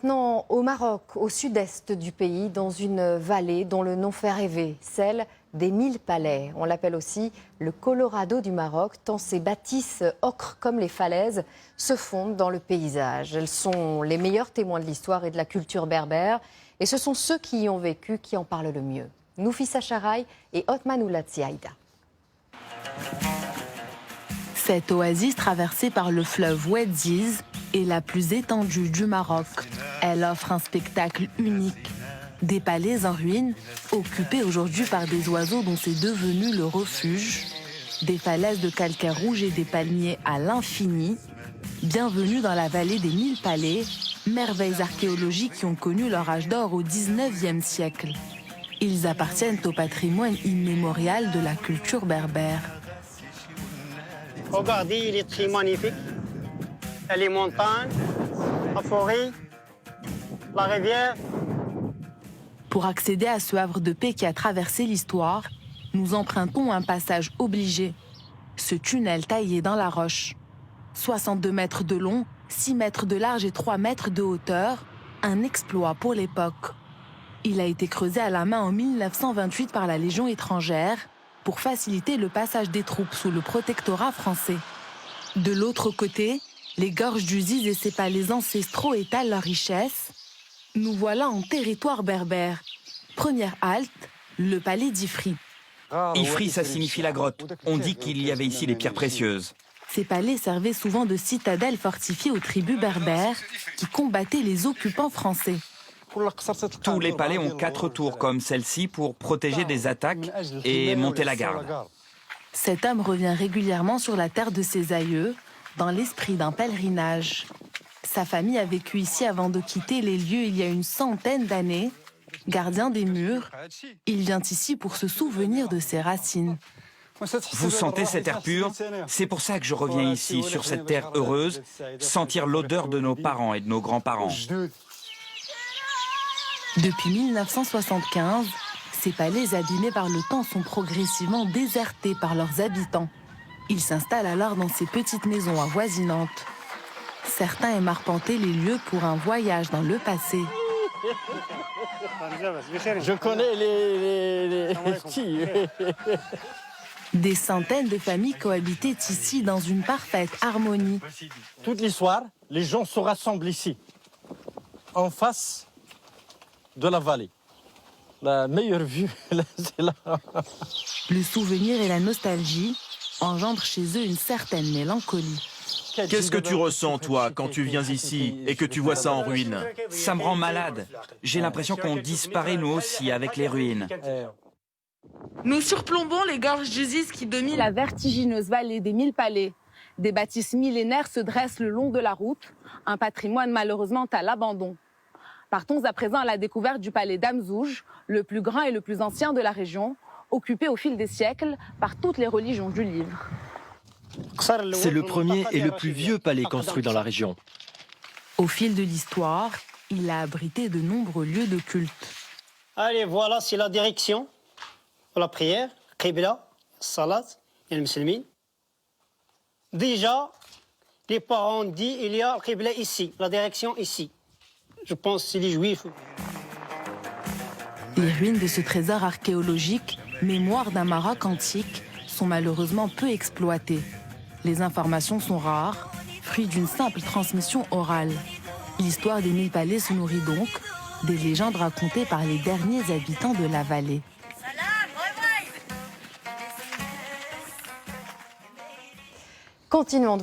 Maintenant, au Maroc, au sud-est du pays, dans une vallée dont le nom fait rêver, celle des 1000 palais. On l'appelle aussi le Colorado du Maroc, tant ces bâtisses ocres comme les falaises se fondent dans le paysage. Elles sont les meilleurs témoins de l'histoire et de la culture berbère. Et ce sont ceux qui y ont vécu qui en parlent le mieux. Noufissa Charaï et Othman Oulatzi Aïda. Cette oasis traversée par le fleuve Ouediz est la plus étendue du Maroc. Elle offre un spectacle unique. Des palais en ruine, occupés aujourd'hui par des oiseaux dont c'est devenu le refuge. Des falaises de calcaire rouge et des palmiers à l'infini. Bienvenue dans la vallée des 1000 palais, merveilles archéologiques qui ont connu leur âge d'or au 19e siècle. Ils appartiennent au patrimoine immémorial de la culture berbère. Regardez, il est très magnifique. Il y a les montagnes, la forêt, la rivière. Pour accéder à ce havre de paix qui a traversé l'histoire, nous empruntons un passage obligé. Ce tunnel taillé dans la roche. 62 mètres de long, 6 mètres de large et 3 mètres de hauteur, un exploit pour l'époque. Il a été creusé à la main en 1928 par la Légion étrangère pour faciliter le passage des troupes sous le protectorat français. De l'autre côté, les gorges du Ziz et ses palais ancestraux étalent leur richesse. Nous voilà en territoire berbère. Première halte, le palais d'Ifri. Ifri, ça signifie la grotte. On dit qu'il y avait ici des pierres précieuses. Ces palais servaient souvent de citadelles fortifiées aux tribus berbères qui combattaient les occupants français. Tous les palais ont 4 tours comme celle-ci pour protéger des attaques et monter la garde. Cet homme revient régulièrement sur la terre de ses aïeux, dans l'esprit d'un pèlerinage. Sa famille a vécu ici avant de quitter les lieux il y a une centaine d'années. Gardien des murs, il vient ici pour se souvenir de ses racines. Vous sentez cet air pur? C'est pour ça que je reviens ici, sur cette terre heureuse, sentir l'odeur de nos parents et de nos grands-parents. Depuis 1975, ces palais abîmés par le temps sont progressivement désertés par leurs habitants. Ils s'installent alors dans ces petites maisons avoisinantes. Certains aiment arpenter les lieux pour un voyage dans le passé. Je connais les petits. Des centaines de familles cohabitaient ici dans une parfaite harmonie. Toute l'histoire, les gens se rassemblent ici, en face de la vallée. La meilleure vue, c'est là. Le souvenir et la nostalgie engendrent chez eux une certaine mélancolie. Qu'est-ce que tu ressens, toi, quand tu viens ici et que tu vois ça en ruine? Ça me rend malade. J'ai l'impression qu'on disparaît nous aussi avec les ruines. Nous surplombons les gorges du Ziz qui dominent la vertigineuse vallée des 1000 palais. Des bâtisses millénaires se dressent le long de la route, un patrimoine malheureusement à l'abandon. Partons à présent à la découverte du palais d'Amzouj, le plus grand et le plus ancien de la région, occupé au fil des siècles par toutes les religions du livre. C'est le premier et le plus vieux palais construit dans la région. Au fil de l'histoire, il a abrité de nombreux lieux de culte. Allez, voilà, c'est la direction pour la prière, Qibla, Salat et le musulman. Déjà, les parents disent il y a Qibla ici, la direction ici. Je pense que c'est les Juifs. Les ruines de ce trésor archéologique, mémoire d'un Maroc antique, sont malheureusement peu exploitées. Les informations sont rares, fruit d'une simple transmission orale. L'histoire des 1000 palais se nourrit donc des légendes racontées par les derniers habitants de la vallée. Continuons.